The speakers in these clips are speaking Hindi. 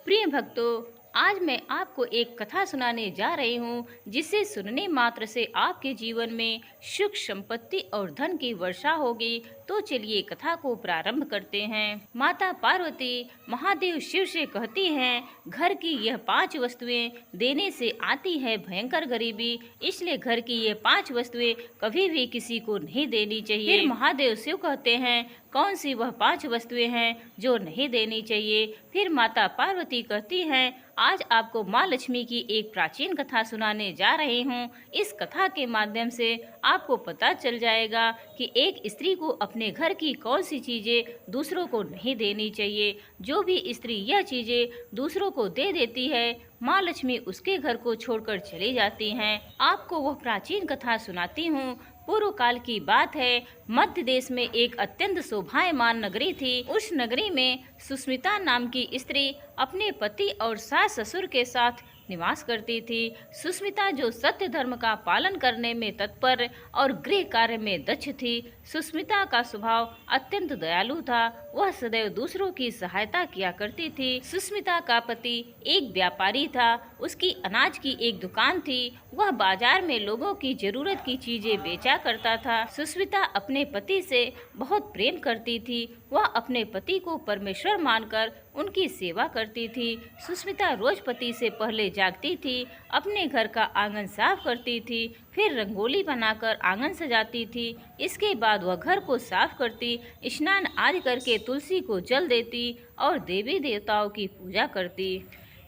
प्रिय भक्तों, आज मैं आपको एक कथा सुनाने जा रही हूँ जिसे सुनने मात्र से आपके जीवन में सुख संपत्ति और धन की वर्षा होगी। तो चलिए कथा को प्रारंभ करते हैं। माता पार्वती महादेव शिव से कहती हैं, घर की यह 5 वस्तुएं देने से आती है भयंकर गरीबी, इसलिए घर की ये 5 वस्तुएं कभी भी किसी को नहीं देनी चाहिए। फिर महादेव शिव कहते हैं, कौन सी वह 5 वस्तुएं हैं जो नहीं देनी चाहिए। फिर माता पार्वती कहती हैं, आज आपको माँ लक्ष्मी की एक प्राचीन कथा सुनाने जा रही हूँ। इस कथा के माध्यम से आपको पता चल जाएगा कि एक स्त्री को अपने घर की कौन सी चीजें दूसरों को नहीं देनी चाहिए। जो भी स्त्री यह चीजें दूसरों को दे देती है, माँ लक्ष्मी उसके घर को छोड़कर चली जाती हैं। आपको वह प्राचीन कथा सुनाती हूँ। पूर्व काल की बात है, मध्य देश में एक अत्यंत शोभायमान नगरी थी। उस नगरी में सुस्मिता नाम की स्त्री अपने पति और सास ससुर के साथ निवास करती थी। सुस्मिता जो सत्य धर्म का पालन करने में तत्पर और गृह कार्य में दक्ष थी। सुस्मिता का स्वभाव अत्यंत दयालु था। वह सदैव दूसरों की सहायता किया करती थी। सुस्मिता का पति एक व्यापारी था। उसकी अनाज की एक दुकान थी। वह बाजार में लोगों की जरूरत की चीजें बेचा करता था। सुस्मिता अपने पति से बहुत प्रेम करती थी। वह अपने पति को परमेश्वर मानकर उनकी सेवा करती थी। सुस्मिता रोज पति से पहले जागती थी, अपने घर का आंगन साफ करती थी, फिर रंगोली बनाकर आंगन सजाती थी। इसके बाद वह घर को साफ करती, स्नान आदि करके तुलसी को जल देती और देवी देवताओं की पूजा करती।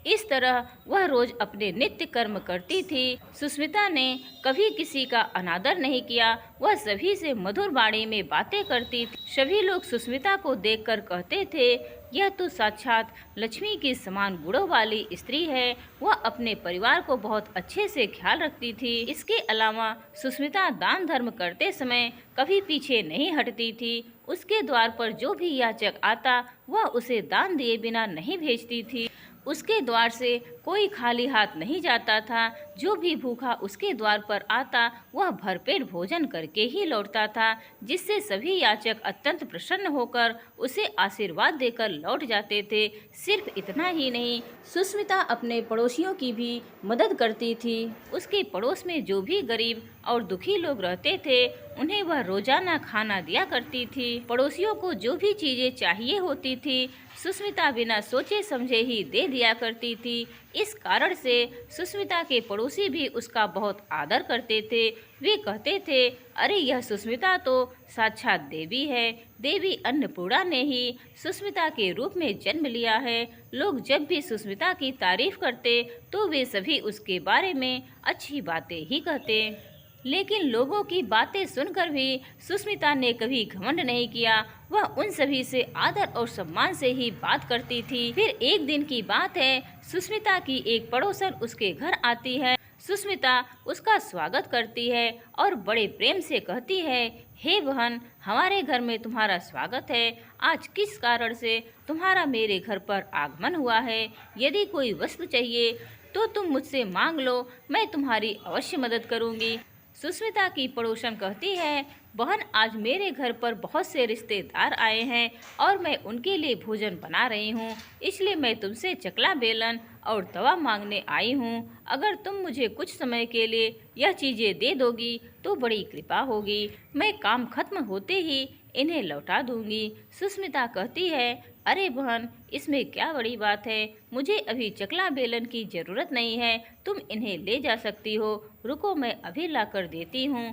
इस तरह वह रोज अपने नित्य कर्म करती थी। सुस्मिता ने कभी किसी का अनादर नहीं किया। वह सभी से मधुर वाणी में बातें करती थी। सभी लोग सुस्मिता को देखकर कहते थे, यह तो साक्षात लक्ष्मी की समान गुणों वाली स्त्री है। वह अपने परिवार को बहुत अच्छे से ख्याल रखती थी। इसके अलावा सुस्मिता दान धर्म करते समय कभी पीछे नहीं हटती थी। उसके द्वार पर जो भी याचक आता, वह उसे दान दिए बिना नहीं भेजती थी। उसके द्वार से कोई खाली हाथ नहीं जाता था। जो भी भूखा उसके द्वार पर आता, वह भरपेट भोजन करके ही लौटता था, जिससे सभी याचक अत्यंत प्रसन्न होकर उसे आशीर्वाद देकर लौट जाते थे। सिर्फ इतना ही नहीं, सुस्मिता अपने पड़ोसियों की भी मदद करती थी। उसके पड़ोस में जो भी गरीब और दुखी लोग रहते थे, उन्हें वह रोजाना खाना दिया करती थी। पड़ोसियों को जो भी चीजें चाहिए होती थी, सुस्मिता बिना सोचे समझे ही दे दिया करती थी। इस कारण से सुस्मिता के पड़ोसी भी उसका बहुत आदर करते थे। वे कहते थे, अरे यह सुस्मिता तो साक्षात देवी है। देवी अन्नपूर्णा ने ही सुस्मिता के रूप में जन्म लिया है। लोग जब भी सुस्मिता की तारीफ करते तो वे सभी उसके बारे में अच्छी बातें ही कहते। लेकिन लोगों की बातें सुनकर भी सुस्मिता ने कभी घमंड नहीं किया। वह उन सभी से आदर और सम्मान से ही बात करती थी। फिर एक दिन की बात है, सुस्मिता की एक पड़ोसन उसके घर आती है। सुस्मिता उसका स्वागत करती है और बड़े प्रेम से कहती है, हे बहन, हमारे घर में तुम्हारा स्वागत है। आज किस कारण से तुम्हारा मेरे घर पर आगमन हुआ है? यदि कोई वस्तु चाहिए तो तुम मुझसे मांग लो, मैं तुम्हारी अवश्य मदद करूंगी। सुस्मिता की पड़ोसन कहती है, बहन, आज मेरे घर पर बहुत से रिश्तेदार आए हैं और मैं उनके लिए भोजन बना रही हूँ, इसलिए मैं तुमसे चकला बेलन और तवा मांगने आई हूँ। अगर तुम मुझे कुछ समय के लिए यह चीज़ें दे दोगी तो बड़ी कृपा होगी। मैं काम खत्म होते ही इन्हें लौटा दूंगी। सुस्मिता कहती है, अरे बहन, इसमें क्या बड़ी बात है? मुझे अभी चकला बेलन की ज़रूरत नहीं है, तुम इन्हें ले जा सकती हो। रुको, मैं अभी लाकर देती हूँ।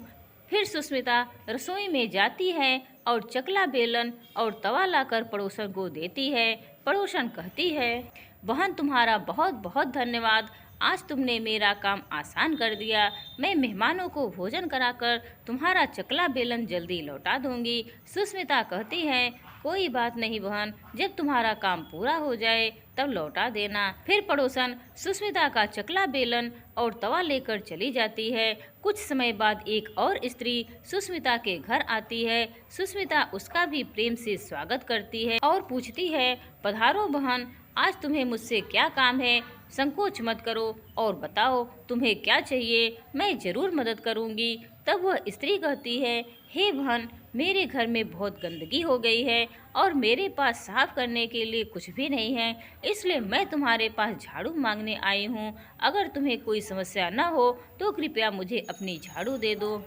फिर सुस्मिता रसोई में जाती है और चकला बेलन और तवा लाकर पड़ोसन को देती है। पड़ोसन कहती है, बहन, तुम्हारा बहुत बहुत धन्यवाद। आज तुमने मेरा काम आसान कर दिया। मैं मेहमानों को भोजन कराकर तुम्हारा चकला बेलन जल्दी लौटा दूंगी। सुस्मिता कहती है, कोई बात नहीं बहन, जब तुम्हारा काम पूरा हो जाए तब लौटा देना। फिर पड़ोसन सुस्मिता का चकला बेलन और तवा लेकर चली जाती है। कुछ समय बाद एक और स्त्री सुस्मिता के घर आती है। सुस्मिता उसका भी प्रेम से स्वागत करती है और पूछती है, पधारो बहन, आज तुम्हें मुझसे क्या काम है? संकोच मत करो और बताओ तुम्हें क्या चाहिए, मैं जरूर मदद करूंगी। तब वह स्त्री कहती है, हे बहन, मेरे घर में बहुत गंदगी हो गई है और मेरे पास साफ करने के लिए कुछ भी नहीं है, इसलिए मैं तुम्हारे पास झाड़ू मांगने आई हूँ। अगर तुम्हें कोई समस्या न हो तो कृपया मुझे अपनी झाड़ू दे दो।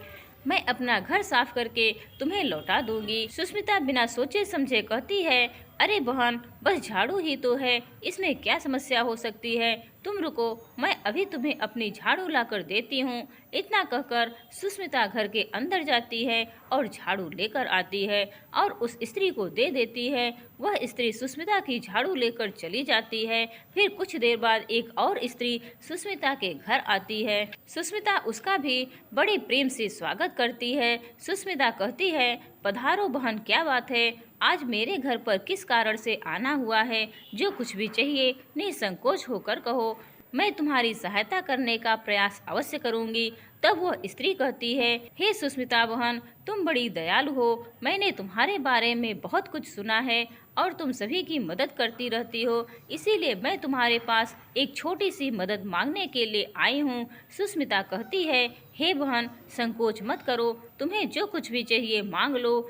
मैं अपना घर साफ करके तुम्हें लौटा दूंगी। सुष्मिता बिना सोचे समझे कहती है, अरे बहन, बस झाड़ू ही तो है, इसमें क्या समस्या हो सकती है। तुम रुको, मैं अभी तुम्हें अपनी झाड़ू लाकर देती हूँ। इतना कहकर सुष्मिता घर के अंदर जाती है और झाड़ू लेकर आती है और उस स्त्री को दे देती है। वह स्त्री सुष्मिता की झाड़ू लेकर चली जाती है। फिर कुछ देर बाद एक और स्त्री सुष्मिता के घर आती है। सुष्मिता उसका भी बड़े प्रेम से स्वागत करती है। सुष्मिता कहती है, पधारो बहन, क्या बात है, आज मेरे घर पर किस कारण से आना हुआ है। जो कुछ भी चाहिए निसंकोच होकर कहो, मैं तुम्हारी सहायता करने का प्रयास अवश्य करूंगी। तब वह स्त्री कहती है, हे सुष्मिता बहन, तुम बड़ी दयालु हो। मैंने तुम्हारे बारे में बहुत कुछ सुना है और तुम सभी की मदद करती रहती हो, इसीलिए मैं तुम्हारे पास एक छोटी सी मदद मांगने के लिए आई हूँ। सुष्मिता कहती है, हे बहन, संकोच मत करो, तुम्हें जो कुछ भी चाहिए मांग लो।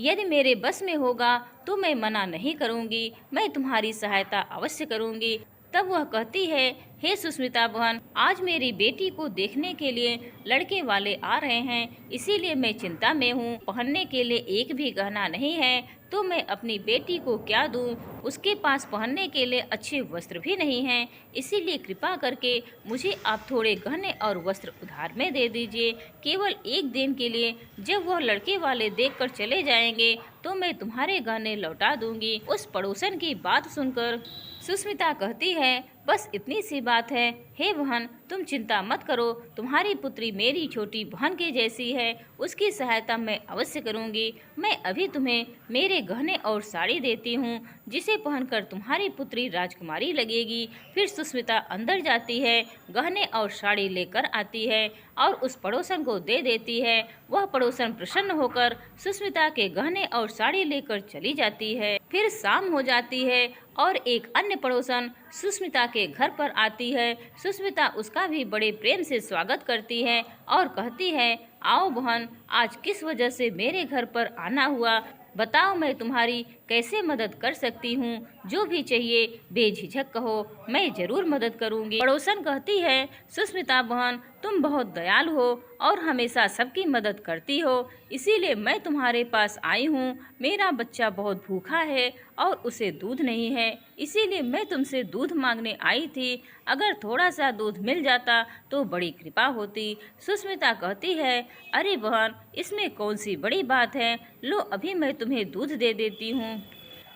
यदि मेरे बस में होगा तो मैं मना नहीं करूँगी, मैं तुम्हारी सहायता अवश्य करूँगी। तब वह कहती है, हे सुष्मिता बहन, आज मेरी बेटी को देखने के लिए लड़के वाले आ रहे हैं, इसीलिए मैं चिंता में हूँ। पहनने के लिए एक भी गहना नहीं है, तो मैं अपनी बेटी को क्या दूँ। उसके पास पहनने के लिए अच्छे वस्त्र भी नहीं हैं, इसीलिए कृपा करके मुझे आप थोड़े गहने और वस्त्र उधार में दे दीजिए। केवल एक दिन के लिए, जब वह लड़के वाले देखकर चले जाएंगे तो मैं तुम्हारे गहने लौटा दूंगी। उस पड़ोसन की बात सुनकर सुष्मिता कहती है, बस इतनी सी बात है। हे बहन, तुम चिंता मत करो, तुम्हारी पुत्री मेरी छोटी बहन की जैसी है, उसकी सहायता मैं अवश्य करूंगी। मैं अभी तुम्हें मेरे गहने और साड़ी देती हूँ, जिसे पहनकर तुम्हारी पुत्री राजकुमारी लगेगी। फिर सुष्मिता अंदर जाती है, गहने और साड़ी लेकर आती है और उस पड़ोसन को दे देती है। वह पड़ोसन प्रसन्न होकर सुष्मिता के गहने और साड़ी लेकर चली जाती है। फिर शाम हो जाती है और एक अन्य पड़ोसन सुष्मिता के घर पर आती है। सुष्मिता उसका भी बड़े प्रेम से स्वागत करती है और कहती है, आओ बहन, आज किस वजह से मेरे घर पर आना हुआ, बताओ, मैं तुम्हारी कैसे मदद कर सकती हूँ। जो भी चाहिए बेझिझक कहो, मैं जरूर मदद करूँगी। पड़ोसन कहती है, सुष्मिता बहन, तुम बहुत दयालु हो और हमेशा सबकी मदद करती हो, इसीलिए मैं तुम्हारे पास आई हूँ। मेरा बच्चा बहुत भूखा है और उसे दूध नहीं है, इसीलिए मैं तुमसे दूध मांगने आई थी। अगर थोड़ा सा दूध मिल जाता तो बड़ी कृपा होती। सुष्मिता कहती है, अरे बहन, इसमें कौन सी बड़ी बात है, लो अभी मैं तुम्हें दूध दे देती हूँ।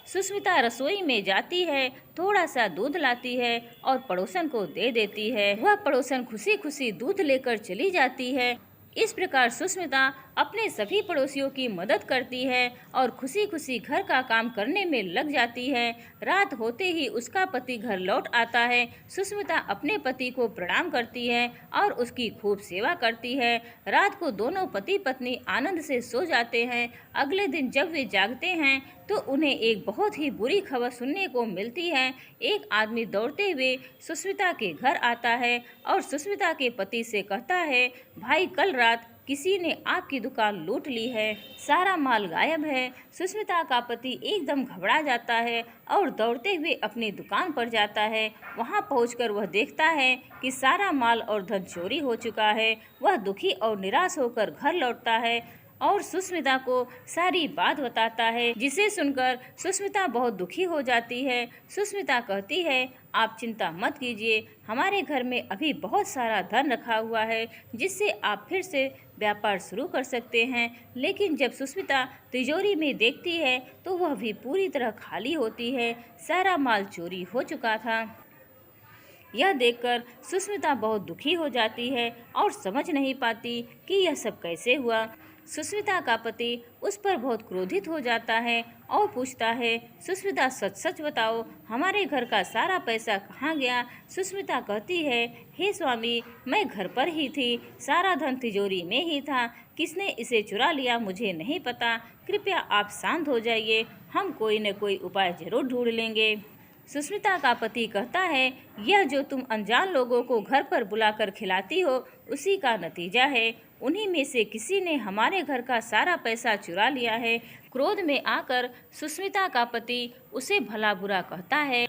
सुष्मिता रसोई में जाती है, थोड़ा सा दूध लाती है और पड़ोसन को दे देती है। वह पड़ोसन खुशी खुशी दूध लेकर चली जाती है। इस प्रकार सुष्मिता अपने सभी पड़ोसियों की मदद करती है और खुशी खुशी घर का काम करने में लग जाती है। रात होते ही उसका पति घर लौट आता है। सुष्मिता अपने पति को प्रणाम करती है और उसकी खूब सेवा करती है। रात को दोनों पति पत्नी आनंद से सो जाते हैं। अगले दिन जब वे जागते हैं तो उन्हें एक बहुत ही बुरी खबर सुनने को मिलती है। एक आदमी दौड़ते हुए सुष्मिता के घर आता है और सुष्मिता के पति से कहता है, भाई, कल रात किसी ने आपकी दुकान लूट ली है, सारा माल गायब है। सुष्मिता का पति एकदम घबरा जाता है और दौड़ते हुए अपनी दुकान पर जाता है। वहां पहुंचकर वह देखता है कि सारा माल और धन चोरी हो चुका है। वह दुखी और निराश होकर घर लौटता है और सुष्मिता को सारी बात बताता है, जिसे सुनकर सुष्मिता बहुत दुखी हो जाती है। सुष्मिता कहती है, आप चिंता मत कीजिए, हमारे घर में अभी बहुत सारा धन रखा हुआ है, जिससे आप फिर से व्यापार शुरू कर सकते हैं। लेकिन जब सुष्मिता तिजोरी में देखती है तो वह भी पूरी तरह खाली होती है, सारा माल चोरी हो चुका था। यह देखकर सुष्मिता बहुत दुखी हो जाती है और समझ नहीं पाती कि यह सब कैसे हुआ। सुष्मिता का पति उस पर बहुत क्रोधित हो जाता है और पूछता है, सुष्मिता, सच सच बताओ, हमारे घर का सारा पैसा कहाँ गया। सुष्मिता कहती है, हे स्वामी, मैं घर पर ही थी, सारा धन तिजोरी में ही था, किसने इसे चुरा लिया मुझे नहीं पता, कृपया आप शांत हो जाइए, हम कोई न कोई उपाय जरूर ढूंढ लेंगे। सुष्मिता का पति कहता है, यह जो तुम अनजान लोगों को घर पर बुलाकर खिलाती हो उसी का नतीजा है। उन्हीं में से किसी ने हमारे घर का सारा पैसा चुरा लिया है। क्रोध में आकर सुष्मिता का पति उसे भला बुरा कहता है।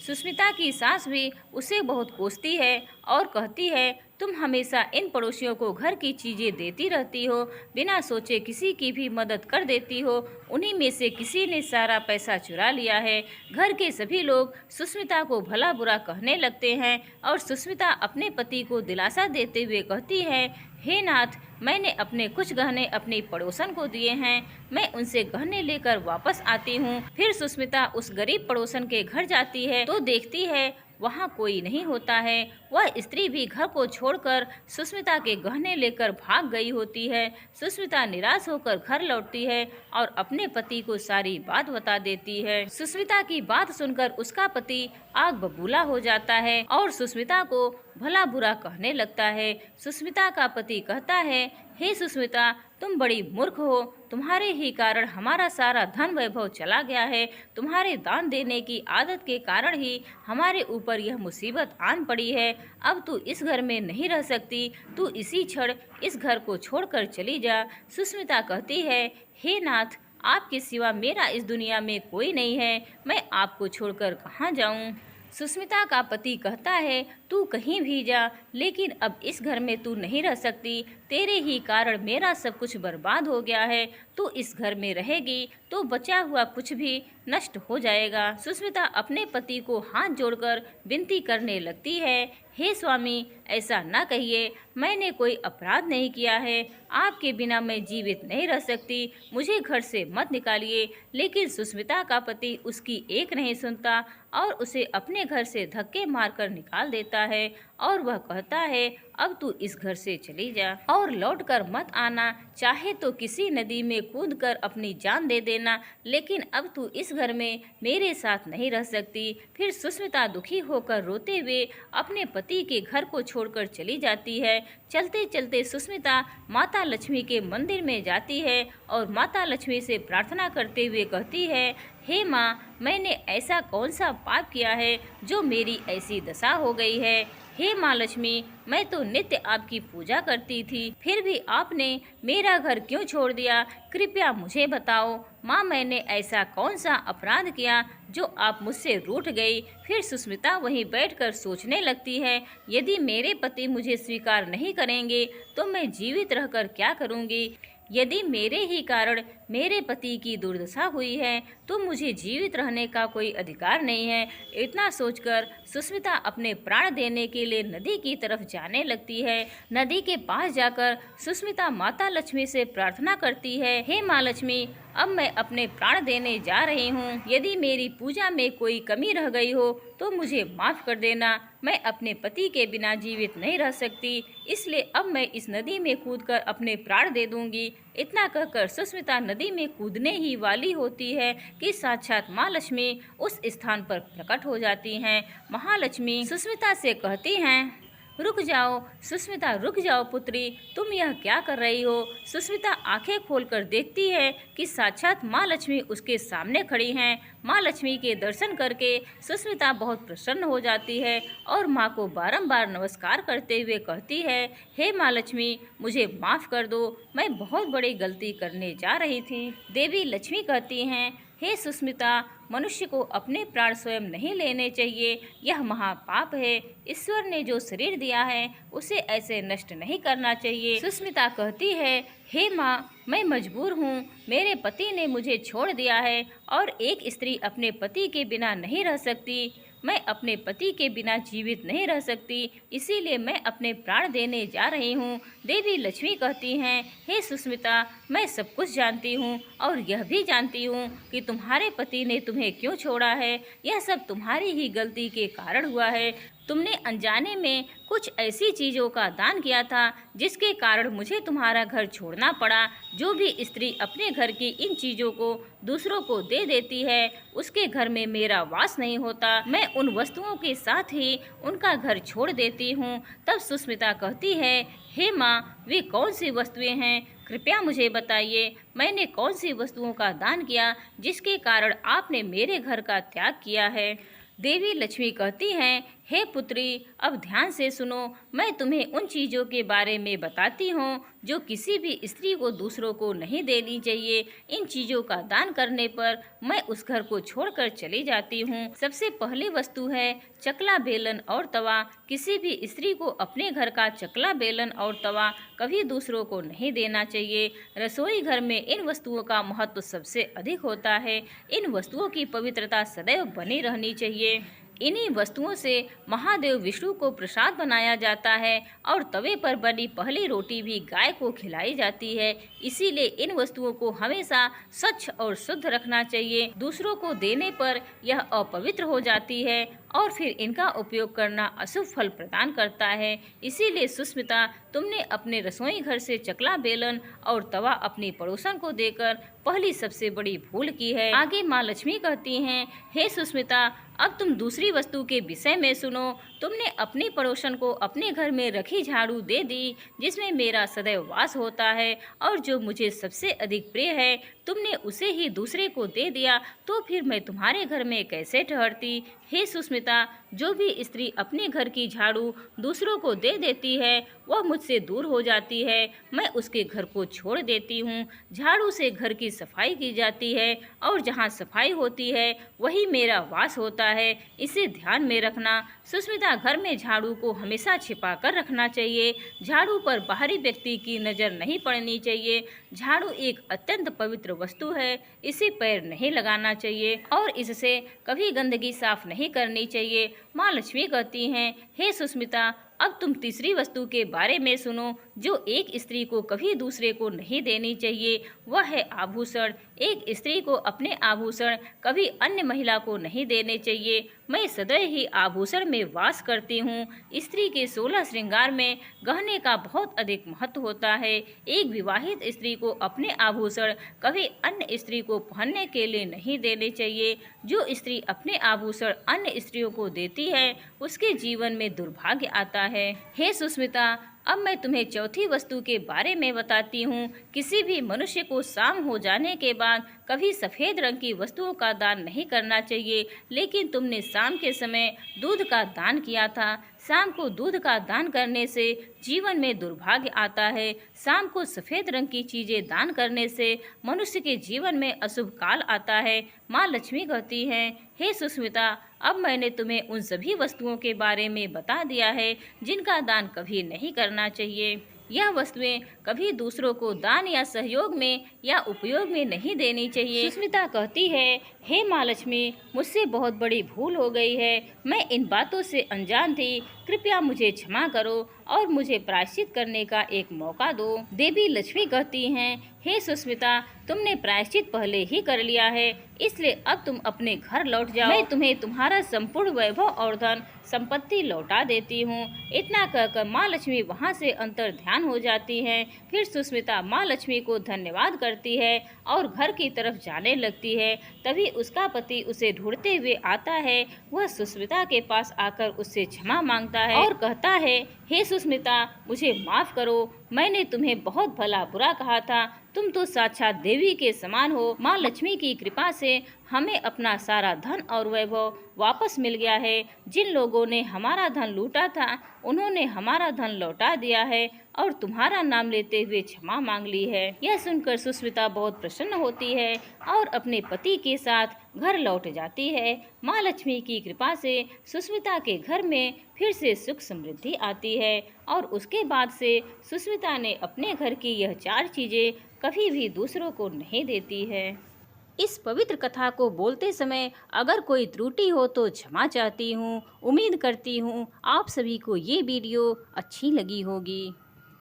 सुष्मिता की सास भी उसे बहुत कोसती है और कहती है, तुम हमेशा इन पड़ोसियों को घर की चीज़ें देती रहती हो, बिना सोचे किसी की भी मदद कर देती हो। उन्हीं में से किसी ने सारा पैसा चुरा लिया है। घर के सभी लोग सुष्मिता को भला बुरा कहने लगते हैं और सुष्मिता अपने पति को दिलासा देते हुए कहती है, हे नाथ, मैंने अपने कुछ गहने अपनी पड़ोसन को दिए हैं, मैं उनसे गहने लेकर वापस आती हूँ। फिर सुष्मिता उस गरीब पड़ोसन के घर जाती है तो देखती है वहाँ कोई नहीं होता है। वह स्त्री भी घर को छोड़कर सुष्मिता के गहने लेकर भाग गई होती है। सुष्मिता निराश होकर घर लौटती है और अपने पति को सारी बात बता देती है। सुष्मिता की बात सुनकर उसका पति आग बबूला हो जाता है और सुष्मिता को भला बुरा कहने लगता है। सुष्मिता का पति कहता है, हे सुष्मिता, तुम बड़ी मूर्ख हो, तुम्हारे ही कारण हमारा सारा धन वैभव चला गया है। तुम्हारे दान देने की आदत के कारण ही हमारे ऊपर यह मुसीबत आन पड़ी है। अब तू इस घर में नहीं रह सकती, तू इसी क्षण इस घर को छोड़कर चली जा। सुष्मिता कहती है, हे नाथ, आपके सिवा मेरा इस दुनिया में कोई नहीं है, मैं आपको छोड़कर कहाँ जाऊँ। सुष्मिता का पति कहता है, तू कहीं भी जा, लेकिन अब इस घर में तू नहीं रह सकती। तेरे ही कारण मेरा सब कुछ बर्बाद हो गया है। तू इस घर में रहेगी तो बचा हुआ कुछ भी नष्ट हो जाएगा। सुष्मिता अपने पति को हाथ जोड़कर विनती करने लगती है, हे स्वामी, ऐसा ना कहिए, मैंने कोई अपराध नहीं किया है। आपके बिना मैं जीवित नहीं रह सकती, मुझे घर से मत निकालिए। लेकिन सुष्मिता का पति उसकी एक नहीं सुनता और उसे अपने घर से धक्के मारकर निकाल देता है और वह कहता है, अब तू इस घर से चली जा और लौट कर मत आना। चाहे तो किसी नदी में कूदकर अपनी जान दे देना, लेकिन अब तू इस घर में मेरे साथ नहीं रह सकती। फिर सुष्मिता दुखी होकर रोते हुए अपने पति के घर को छोड़कर चली जाती है। चलते चलते सुष्मिता माता लक्ष्मी के मंदिर में जाती है और माता लक्ष्मी से प्रार्थना करते हुए कहती है, हे माँ, मैंने ऐसा कौन सा पाप किया है जो मेरी ऐसी दशा हो गई है। हे माँ लक्ष्मी, मैं तो नित्य आपकी पूजा करती थी, फिर भी आपने मेरा घर क्यों छोड़ दिया? कृपया मुझे बताओ माँ, मैंने ऐसा कौन सा अपराध किया जो आप मुझसे रूठ गई। फिर सुष्मिता वहीं बैठकर सोचने लगती है, यदि मेरे पति मुझे स्वीकार नहीं करेंगे तो मैं जीवित रहकर क्या करूँगी। यदि मेरे ही कारण मेरे पति की दुर्दशा हुई है तो मुझे जीवित रहने का कोई अधिकार नहीं है। इतना सोचकर सुष्मिता अपने प्राण देने के लिए नदी की तरफ जाने लगती है। नदी के पास जाकर सुष्मिता माता लक्ष्मी से प्रार्थना करती है, हे माँ लक्ष्मी, अब मैं अपने प्राण देने जा रही हूँ। यदि मेरी पूजा में कोई कमी रह गई हो तो मुझे माफ़ कर देना। मैं अपने पति के बिना जीवित नहीं रह सकती, इसलिए अब मैं इस नदी में कूदकर अपने प्राण दे दूंगी। इतना कहकर सुष्मिता नदी में कूदने ही वाली होती है कि साक्षात माँ लक्ष्मी उस स्थान पर प्रकट हो जाती हैं। महालक्ष्मी सुष्मिता से कहती हैं, रुक जाओ सुष्मिता, रुक जाओ पुत्री, तुम यह क्या कर रही हो। सुष्मिता आंखें खोलकर देखती है कि साक्षात माँ लक्ष्मी उसके सामने खड़ी हैं। माँ लक्ष्मी के दर्शन करके सुष्मिता बहुत प्रसन्न हो जाती है और माँ को बारंबार नमस्कार करते हुए कहती है, हे माँ लक्ष्मी, मुझे माफ़ कर दो, मैं बहुत बड़ी गलती करने जा रही थी। देवी लक्ष्मी कहती हैं, हे सुष्मिता, मनुष्य को अपने प्राण स्वयं नहीं लेने चाहिए, यह महापाप है। ईश्वर ने जो शरीर दिया है उसे ऐसे नष्ट नहीं करना चाहिए। सुष्मिता कहती है, हे माँ, मैं मजबूर हूँ, मेरे पति ने मुझे छोड़ दिया है और एक स्त्री अपने पति के बिना नहीं रह सकती। मैं अपने पति के बिना जीवित नहीं रह सकती, इसीलिए मैं अपने प्राण देने जा रही हूँ। देवी लक्ष्मी कहती हैं, हे सुष्मिता, मैं सब कुछ जानती हूँ और यह भी जानती हूँ कि तुम्हारे पति ने तुम्हें क्यों छोड़ा है। यह सब तुम्हारी ही गलती के कारण हुआ है। तुमने अनजाने में कुछ ऐसी चीज़ों का दान किया था जिसके कारण मुझे तुम्हारा घर छोड़ना पड़ा। जो भी स्त्री अपने घर की इन चीज़ों को दूसरों को दे देती है उसके घर में मेरा वास नहीं होता, मैं उन वस्तुओं के साथ ही उनका घर छोड़ देती हूँ। तब सुष्मिता कहती है, हे माँ, वे कौन सी वस्तुएं हैं, कृपया मुझे बताइए। मैंने कौन सी वस्तुओं का दान किया जिसके कारण आपने मेरे घर का त्याग किया है। देवी लक्ष्मी कहती हैं, हे पुत्री, अब ध्यान से सुनो। मैं तुम्हें उन चीज़ों के बारे में बताती हूँ जो किसी भी स्त्री को दूसरों को नहीं देनी चाहिए। इन चीज़ों का दान करने पर मैं उस घर को छोड़कर चली जाती हूँ। सबसे पहली वस्तु है चकला, बेलन और तवा। किसी भी स्त्री को अपने घर का चकला, बेलन और तवा कभी दूसरों को नहीं देना चाहिए। रसोई घर में इन वस्तुओं का महत्व सबसे अधिक होता है। इन वस्तुओं की पवित्रता सदैव बनी रहनी चाहिए। इन्हीं वस्तुओं से महादेव विष्णु को प्रसाद बनाया जाता है और तवे पर बनी पहली रोटी भी गाय को खिलाई जाती है। इसीलिए इन वस्तुओं को हमेशा स्वच्छ और शुद्ध रखना चाहिए। दूसरों को देने पर यह अपवित्र हो जाती है और फिर इनका उपयोग करना अशुभ फल प्रदान करता है। इसीलिए सुस्मिता, तुमने अपने रसोई घर से चकला, बेलन और तवा अपनी पड़ोसन को देकर पहली सबसे बड़ी भूल की है। आगे माँ लक्ष्मी कहती हैं, हे सुस्मिता, अब तुम दूसरी वस्तु के विषय में सुनो। तुमने अपनी पड़ोसन को अपने घर में रखी झाड़ू दे दी जिसमें मेरा सदैव वास होता है और जो मुझे सबसे अधिक प्रिय है। तुमने उसे ही दूसरे को दे दिया तो फिर मैं तुम्हारे घर में कैसे ठहरती। हे सुस्मिता, जो भी स्त्री अपने घर की झाड़ू दूसरों को दे देती है वह मुझसे दूर हो जाती है। मैं उसके घर को छोड़ देती हूँ। झाड़ू से घर की सफाई की जाती है और जहाँ सफाई होती है वही मेरा वास होता है। इसे ध्यान में रखना। सुस्मिता, घर में झाड़ू को हमेशा छिपा कर रखना चाहिए। झाड़ू पर बाहरी व्यक्ति की नज़र नहीं पड़नी चाहिए। झाड़ू एक अत्यंत पवित्र वस्तु है। इसे पैर नहीं लगाना चाहिए और इससे कभी गंदगी साफ नहीं करनी चाहिए। माँ लक्ष्मी कहती हैं, हे सुस्मिता, अब तुम तीसरी वस्तु के बारे में सुनो जो एक स्त्री को कभी दूसरे को नहीं देनी चाहिए। वह है आभूषण। एक स्त्री को अपने आभूषण कभी अन्य महिला को नहीं देने चाहिए। मैं सदैव ही आभूषण में वास करती हूँ। स्त्री के 16 श्रृंगार में गहने का बहुत अधिक महत्व होता है। एक विवाहित स्त्री को अपने आभूषण कभी अन्य स्त्री को पहनने के लिए नहीं देने चाहिए। जो स्त्री अपने आभूषण अन्य स्त्रियों को देती है उसके जीवन में दुर्भाग्य आता है। हे सुस्मिता, अब मैं तुम्हें चौथी वस्तु के बारे में बताती हूँ। किसी भी मनुष्य को शाम हो जाने के बाद कभी सफ़ेद रंग की वस्तुओं का दान नहीं करना चाहिए। लेकिन तुमने शाम के समय दूध का दान किया था। शाम को दूध का दान करने से जीवन में दुर्भाग्य आता है। शाम को सफ़ेद रंग की चीज़ें दान करने से मनुष्य के जीवन में अशुभ काल आता है। माँ लक्ष्मी कहती हैं, हे सुस्मिता, अब मैंने तुम्हें उन सभी वस्तुओं के बारे में बता दिया है जिनका दान कभी नहीं करना चाहिए। यह वस्तुएं कभी दूसरों को दान या सहयोग में या उपयोग में नहीं देनी चाहिए। सुस्मिता कहती है, हे माँ लक्ष्मी, मुझसे बहुत बड़ी भूल हो गई है। मैं इन बातों से अनजान थी। कृपया मुझे क्षमा करो और मुझे प्रायश्चित करने का एक मौका दो। देवी लक्ष्मी कहती हैं, हे सुस्मिता, तुमने प्रायश्चित पहले ही कर लिया है, इसलिए अब तुम अपने घर लौट जाओ। मैं तुम्हें तुम्हारा संपूर्ण वैभव और धन संपत्ति लौटा देती हूँ। इतना कहकर माँ लक्ष्मी वहाँ से अंतर ध्यान हो जाती हैं। फिर सुस्मिता माँ लक्ष्मी को धन्यवाद करती है और घर की तरफ जाने लगती है। तभी उसका पति उसे ढूंढते हुए आता है। वह सुस्मिता के पास आकर उससे क्षमा मांगता है और कहता है, हे सुस्मिता, मुझे माफ़ करो। मैंने तुम्हें बहुत भला बुरा कहा था। तुम तो साक्षात देवी के समान हो। माँ लक्ष्मी की कृपा से हमें अपना सारा धन और वैभव वापस मिल गया है। जिन लोगों ने हमारा धन लूटा था उन्होंने हमारा धन लौटा दिया है और तुम्हारा नाम लेते हुए क्षमा मांग ली है। यह सुनकर सुस्मिता बहुत प्रसन्न होती है और अपने पति के साथ घर लौट जाती है। माँ लक्ष्मी की कृपा से सुस्मिता के घर में फिर से सुख समृद्धि आती है और उसके बाद से सुस्मिता ने अपने घर की यह 4 चीज़ें कभी भी दूसरों को नहीं देती है। इस पवित्र कथा को बोलते समय अगर कोई त्रुटि हो तो क्षमा चाहती हूँ। उम्मीद करती हूँ आप सभी को ये वीडियो अच्छी लगी होगी।